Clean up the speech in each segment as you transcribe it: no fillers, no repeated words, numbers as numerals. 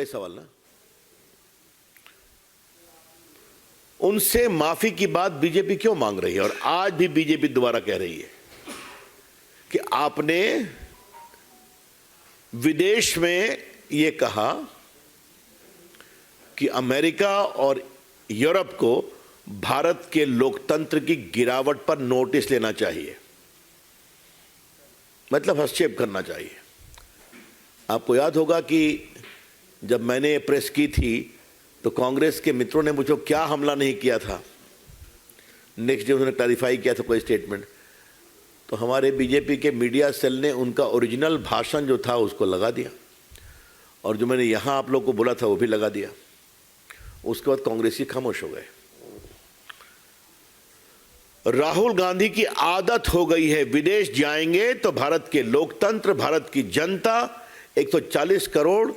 बड़े सवाल ना। उनसे माफी की बात बीजेपी क्यों मांग रही है? और आज भी बीजेपी दोबारा कह रही है कि आपने विदेश में यह कहा कि अमेरिका और यूरोप को भारत के लोकतंत्र की गिरावट पर नोटिस लेना चाहिए, मतलब हस्तक्षेप करना चाहिए। आपको याद होगा कि जब मैंने प्रेस की थी तो कांग्रेस के मित्रों ने मुझे क्या हमला नहीं किया था। नेक्स्ट डे उन्होंने क्लैरिफाई किया था कोई स्टेटमेंट, तो हमारे बीजेपी के मीडिया सेल ने उनका ओरिजिनल भाषण जो था उसको लगा दिया, और जो मैंने यहाँ आप लोग को बोला था वो भी लगा दिया। उसके बाद कांग्रेसी खामोश हो गए। राहुल गांधी की आदत हो गई है, विदेश जाएंगे तो भारत के लोकतंत्र, भारत की जनता, 140 करोड़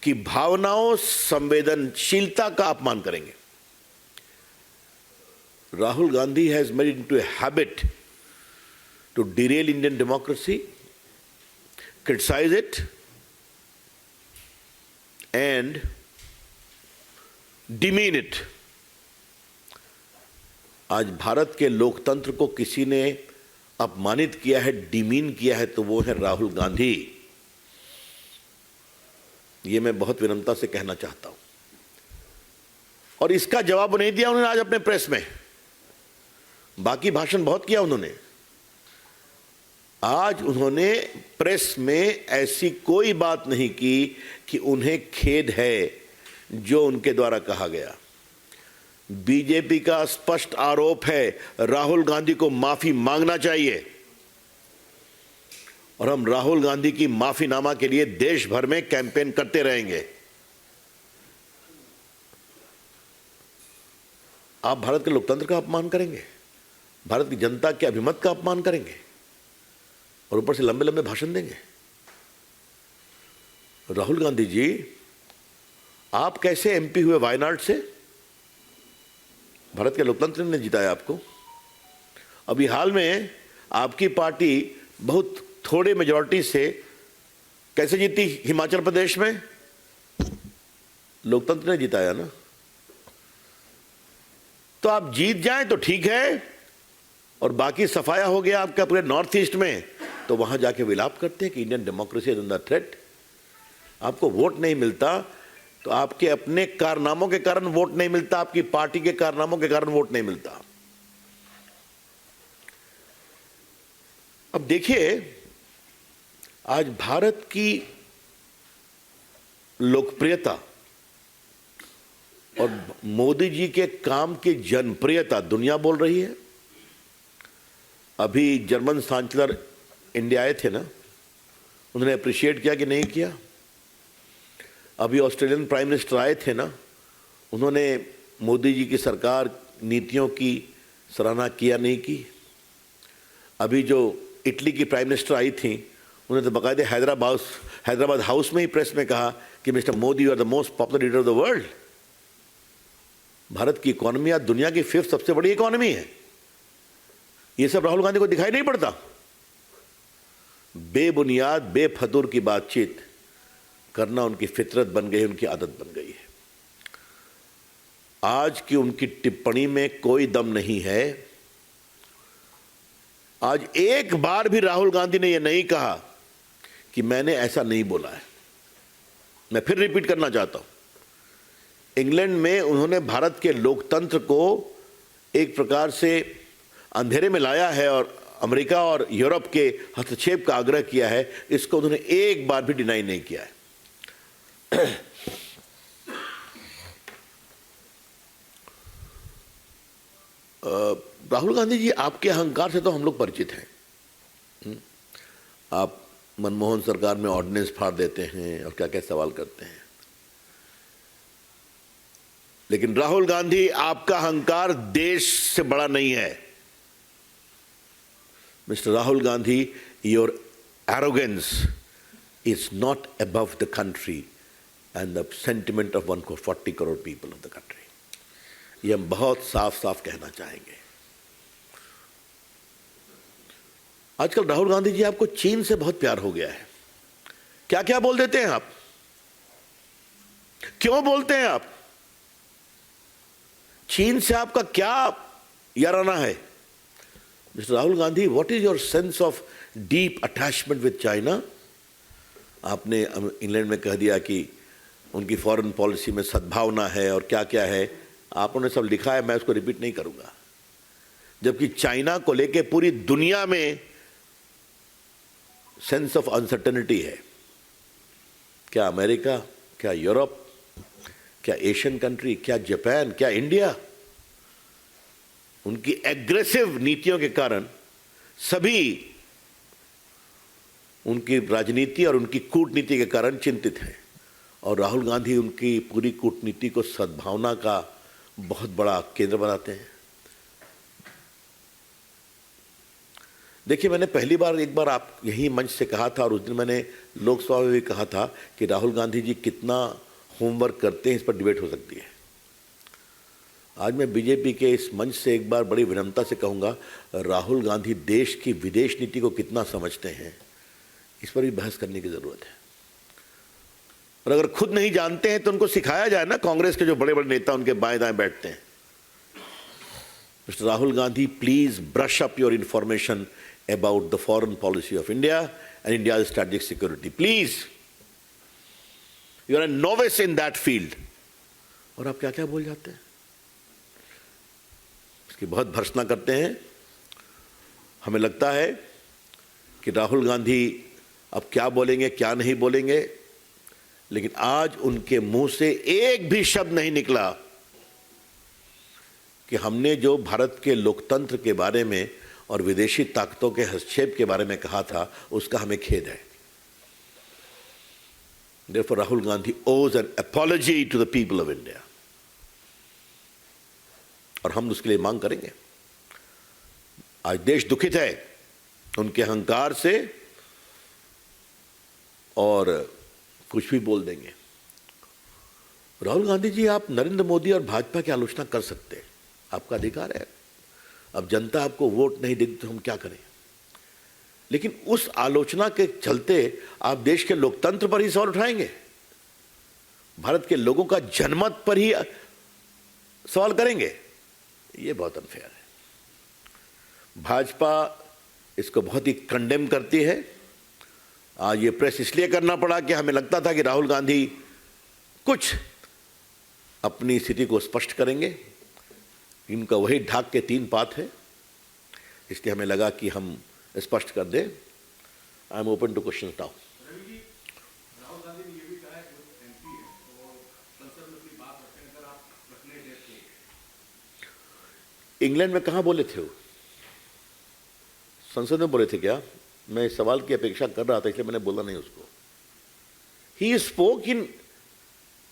की भावनाओं, संवेदनशीलता का अपमान करेंगे। Rahul Gandhi has made it into a habit to derail Indian democracy, criticise it and demean it. आज भारत के लोकतंत्र को किसी ने अपमानित किया है, डिमीन किया है, तो वो है राहुल गांधी। ये मैं बहुत विनम्रता से कहना चाहता हूं। और इसका जवाब नहीं दिया उन्होंने आज अपने प्रेस में। बाकी भाषण बहुत किया उन्होंने, आज उन्होंने प्रेस में ऐसी कोई बात नहीं की कि उन्हें खेद है जो उनके द्वारा कहा गया। बीजेपी का स्पष्ट आरोप है राहुल गांधी को माफी मांगना चाहिए, और हम राहुल गांधी की माफीनामा के लिए देश भर में कैंपेन करते रहेंगे। आप भारत के लोकतंत्र का अपमान करेंगे, भारत की जनता के अभिमत का अपमान करेंगे, और ऊपर से लंबे लंबे भाषण देंगे। राहुल गांधी जी, आप कैसे एमपी हुए वायनाड से? भारत के लोकतंत्र ने जिताया आपको। अभी हाल में आपकी पार्टी बहुत थोड़े मेजॉरिटी से कैसे जीती हिमाचल प्रदेश में? लोकतंत्र ने जिताया ना। तो आप जीत जाएं तो ठीक है, और बाकी सफाया हो गया आपका पूरे नॉर्थ ईस्ट में, तो वहां जाके विलाप करते हैं कि Indian democracy is under threat. आपको वोट नहीं मिलता तो आपके अपने कारनामों के कारण वोट नहीं मिलता, आपकी पार्टी के कारनामों के कारण वोट नहीं मिलता। अब देखिए, आज भारत की लोकप्रियता और मोदी जी के काम की जनप्रियता दुनिया बोल रही है। अभी जर्मन चांसलर इंडिया आए थे ना, उन्होंने अप्रिशिएट किया कि नहीं किया? अभी ऑस्ट्रेलियन प्राइम मिनिस्टर आए थे ना, उन्होंने मोदी जी की सरकार नीतियों की सराहना किया नहीं की? अभी जो इटली की प्राइम मिनिस्टर आई थी, उन्होंने तो बाकायदे हैदराबाद हाउस में ही प्रेस में कहा कि Mister Modi you are the most popular leader of the world. Bharat की इकोनॉमी आज दुनिया की 5th सबसे बड़ी इकोनॉमी है। ये सब राहुल गांधी को दिखाई नहीं पड़ता। बेबुनियाद, बेफजूल की बातचीत करना उनकी फितरत बन गई, उनकी आदत बन गई है। आज की उनकी टिप्पणी में कोई दम नहीं है। आज एक बार भी राहुल गांधी ने यह नहीं कहा कि मैंने ऐसा नहीं बोला है। मैं फिर रिपीट करना चाहता हूं, इंग्लैंड में उन्होंने भारत के लोकतंत्र को एक प्रकार से अंधेरे में लाया है और अमेरिका और यूरोप के हस्तक्षेप का आग्रह किया है। इसको उन्होंने एक बार भी डिनाई नहीं किया है। राहुल गांधी जी, आपके अहंकार से तो हम लोग परिचित हैं। आप मनमोहन सरकार में ऑर्डिनेंस फाड़ देते हैं और क्या क्या सवाल करते हैं, लेकिन राहुल गांधी, आपका अहंकार देश से बड़ा नहीं है। Mister Rahul Gandhi, your arrogance is not above the country and the sentiment of 140 crore people of the country. ये हम बहुत साफ साफ कहना चाहेंगे। आजकल राहुल गांधी जी, आपको चीन से बहुत प्यार हो गया है। क्या क्या बोल देते हैं आप। क्यों बोलते हैं आप? चीन से आपका क्या याराना है? Mister Rahul Gandhi, what is your sense of deep attachment with China? आपने इंग्लैंड में कह दिया कि उनकी फॉरेन पॉलिसी में सद्भावना है और क्या क्या है, आपने सब लिखा है, मैं उसको रिपीट नहीं करूंगा। जबकि चाइना को लेके पूरी दुनिया में सेंस ऑफ अनसर्टेनिटी है। क्या अमेरिका, क्या यूरोप, क्या एशियन कंट्री, क्या जापान, क्या इंडिया, उनकी एग्रेसिव नीतियों के कारण सभी उनकी राजनीति और उनकी कूटनीति के कारण चिंतित हैं। और राहुल गांधी उनकी पूरी कूटनीति को सद्भावना का बहुत बड़ा केंद्र बनाते हैं। देखिए, मैंने पहली बार एक बार आप यही मंच से कहा था और उस दिन मैंने लोकसभा में भी कहा था कि राहुल गांधी जी कितना होमवर्क करते हैं, इस पर डिबेट हो सकती है। आज मैं बीजेपी के इस मंच से एक बार बड़ी विनम्रता से कहूँगा, राहुल गांधी देश की विदेश नीति को कितना समझते हैं, इस पर भी बहस करने की ज़रूरत है। और अगर खुद नहीं जानते हैं तो उनको सिखाया जाए ना। कांग्रेस के जो बड़े बड़े नेता उनके बाएं दाएं बैठते हैं। Mister Rahul Gandhi, please brush up your information about the foreign policy of India and India's strategic security. Please, you are a novice in that field. और आप क्या क्या बोल जाते हैं, इसकी बहुत भर्त्सना करते हैं। हमें लगता है कि राहुल गांधी अब क्या बोलेंगे क्या नहीं बोलेंगे, लेकिन आज उनके मुंह से एक भी शब्द नहीं निकला कि हमने जो भारत के लोकतंत्र के बारे में और विदेशी ताकतों के हस्तक्षेप के बारे में कहा था, उसका हमें खेद है। Therefore, Rahul Gandhi owes an apology to the people of India. और हम उसके लिए मांग करेंगे। आज देश दुखित है उनके अहंकार से और कुछ भी बोल देंगे। राहुल गांधी जी, आप नरेंद्र मोदी और भाजपा की आलोचना कर सकते हैं, आपका अधिकार है। अब जनता आपको वोट नहीं देती तो हम क्या करें? लेकिन उस आलोचना के चलते आप देश के लोकतंत्र पर ही सवाल उठाएंगे, भारत के लोगों का जनमत पर ही सवाल करेंगे, ये बहुत अनफेयर है। भाजपा इसको बहुत ही कंडेम करती है। आज ये प्रेस इसलिए करना पड़ा कि हमें लगता था कि राहुल गांधी कुछ अपनी स्थिति को स्पष्ट करेंगे। इनका वही ढाक के 3 पात है, इसलिए हमें लगा कि हम स्पष्ट कर दें। I am open to question now. Rahul Gandhi ने ये भी कहा है कि वो एमपी है, तो संसद में अपनी बात रखने अगर आप रखने देते हैं। इंग्लैंड में कहाँ बोले थे वो? संसद में बोले थे क्या? मैं इस सवाल की अपेक्षा कर रहा था, इसलिए मैंने बोला नहीं उसको। He spoke in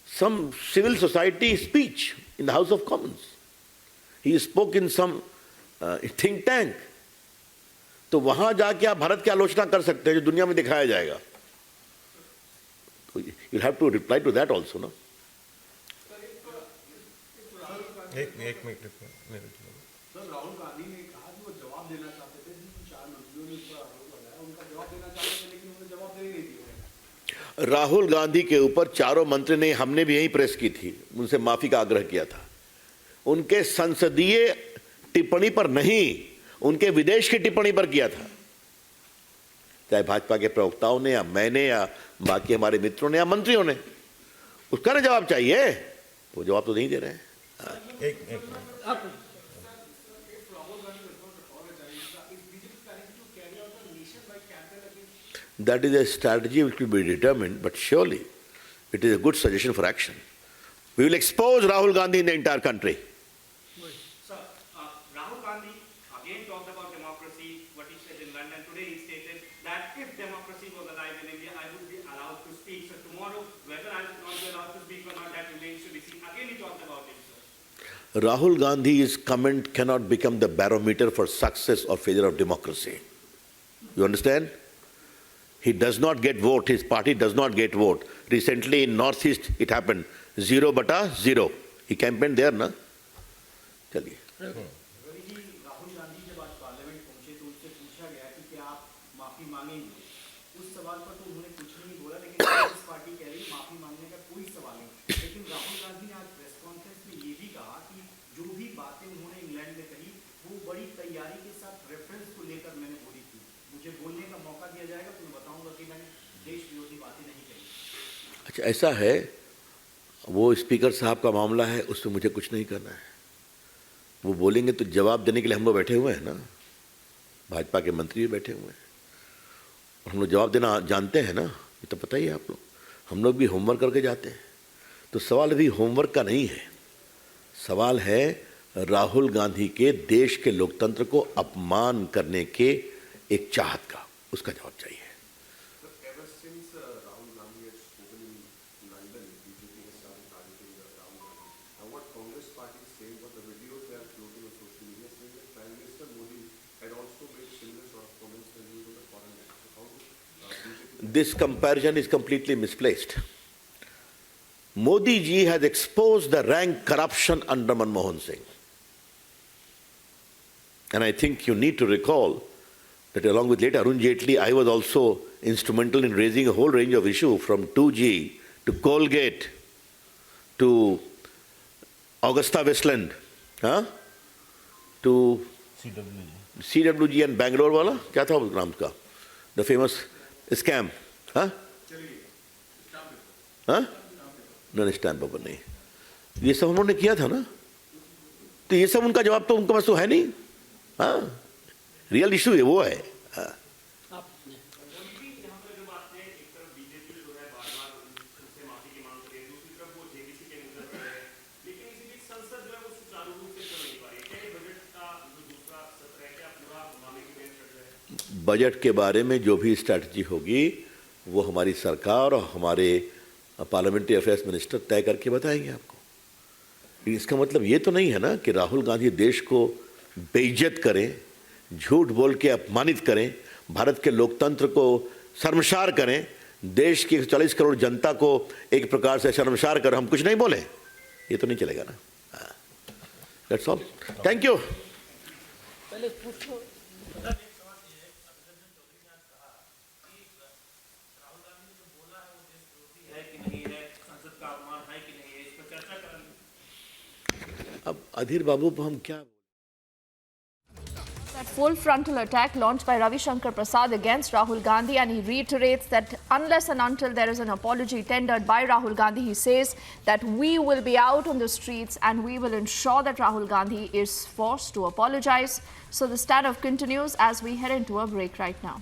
some civil society speech in the House of Commons. He spoke in some think tank. तो वहां जाके आप भारत की आलोचना कर सकते हैं जो दुनिया में दिखाया जाएगा। तो you'll have to reply to that also, ना? एक मिनट। सर, राहुल गांधी ने कहा कि वो जवाब देना चाहते थे, जिन 4 मंत्रियों ने इस पर आरोप लगाया, उनका जवाब देना चाहते थे, लेकिन उन्होंने जवाब देने नहीं दिया। राहुल गांधी के ऊपर चारों मंत्री ने, हमने भी यही प्रेस की थी, उनसे माफी का आग्रह किया था। उनके संसदीय टिप्पणी पर नहीं, उनके विदेश की टिप्पणी पर किया था। चाहे भाजपा के प्रवक्ताओं ने या मैंने या बाकी हमारे मित्रों ने या मंत्रियों ने, उसका ना जवाब चाहिए। वो जवाब तो नहीं दे रहे हैं। That is a strategy which will be determined, but surely it is a good suggestion for action. We will expose Rahul Gandhi in the entire country. Sir, Rahul Gandhi again talked about democracy, what he said in London. Today he stated that if democracy was alive in India, I would be allowed to speak. So tomorrow, whether I will not be allowed to speak or not, that remains to be seen. Again he talked about it, sir. Rahul Gandhi's comment cannot become the barometer for success or failure of democracy. You understand? He does not get vote. His party does not get vote. Recently in Northeast it happened. 0/0. He campaigned there, na? चलिए। राहुल गांधी जब आज parliament पहुंचे तो उनसे पूछा गया कि क्या आप माफी मांगेंगे, उस सवाल पर तो उन्होंने कुछ नहीं बोला, लेकिन कांग्रेस पार्टी कह रही है माफी मांगने का कोई सवाल नहीं। लेकिन राहुल गांधी ने आज प्रेस कॉन्फ्रेंस में ये भी कहा कि जो भी बातें उन्होंने इंग्लैंड में कही वो बड़ी तैयारी के साथ रेफरेंस को लेकर मैंने बोली थी। मुझे बोलने का मौका दिया जाएगा तो मैं बताऊंगा कि मैंने देश विरोधी बातें नहीं कही। अच्छा, ऐसा है, वो स्पीकर साहब का मामला है, उसमें मुझे कुछ नहीं करना है। वो बोलेंगे तो जवाब देने के लिए हम लोग बैठे हुए हैं ना, भाजपा के मंत्री भी बैठे हुए हैं और हम लोग जवाब देना जानते हैं ना, ये तो पता ही है आप लोग। हम लोग भी होमवर्क करके जाते हैं। तो सवाल अभी होमवर्क का नहीं है, सवाल है राहुल गांधी के देश के लोकतंत्र को अपमान करने के एक चाहत का, उसका जवाब चाहिए। Ever since Rahul Gandhi had spoken in London, BJP has started targeting Rahul Gandhi. Now, what Congress party is saying, what the videos they are floating on social media, saying that Prime Minister Modi had also made similar sort of comments when he was on the foreign land. So, how BJP? This comparison is completely misplaced. Modi ji has exposed the rank corruption under Manmohan Singh. And I think you need to recall that along with late Arun Jaitley, I was also instrumental in raising a whole range of issues from 2G to Colgate to Augusta Westland, to CWG and Bangalore wala, क्या था उस नाम का, the famous scam, नहीं stamp paper नहीं, ये सब उन्होंने किया था ना, तो ये सब उनका जवाब तो उनके पास तो है नहीं। हाँ, रियल इशू है वो है। बजट के बारे में जो भी स्ट्रैटेजी होगी वो हमारी सरकार और हमारे पार्लियामेंट्री अफेयर्स मिनिस्टर तय करके बताएंगे आपको। इसका मतलब ये तो नहीं है ना कि राहुल गांधी देश को बेइज्जत करें, झूठ बोल के अपमानित करें, भारत के लोकतंत्र को शर्मसार करें, देश की 40 करोड़ जनता को एक प्रकार से शर्मसार कर हम कुछ नहीं बोले, ये तो नहीं चलेगा ना। That's all, thank you. अब अधीर बाबू को हम क्या That full frontal attack launched by Ravi Shankar Prasad against Rahul Gandhi, and he reiterates that unless and until there is an apology tendered by Rahul Gandhi, he says that we will be out on the streets and we will ensure that Rahul Gandhi is forced to apologize. So the standoff continues as we head into a break right now.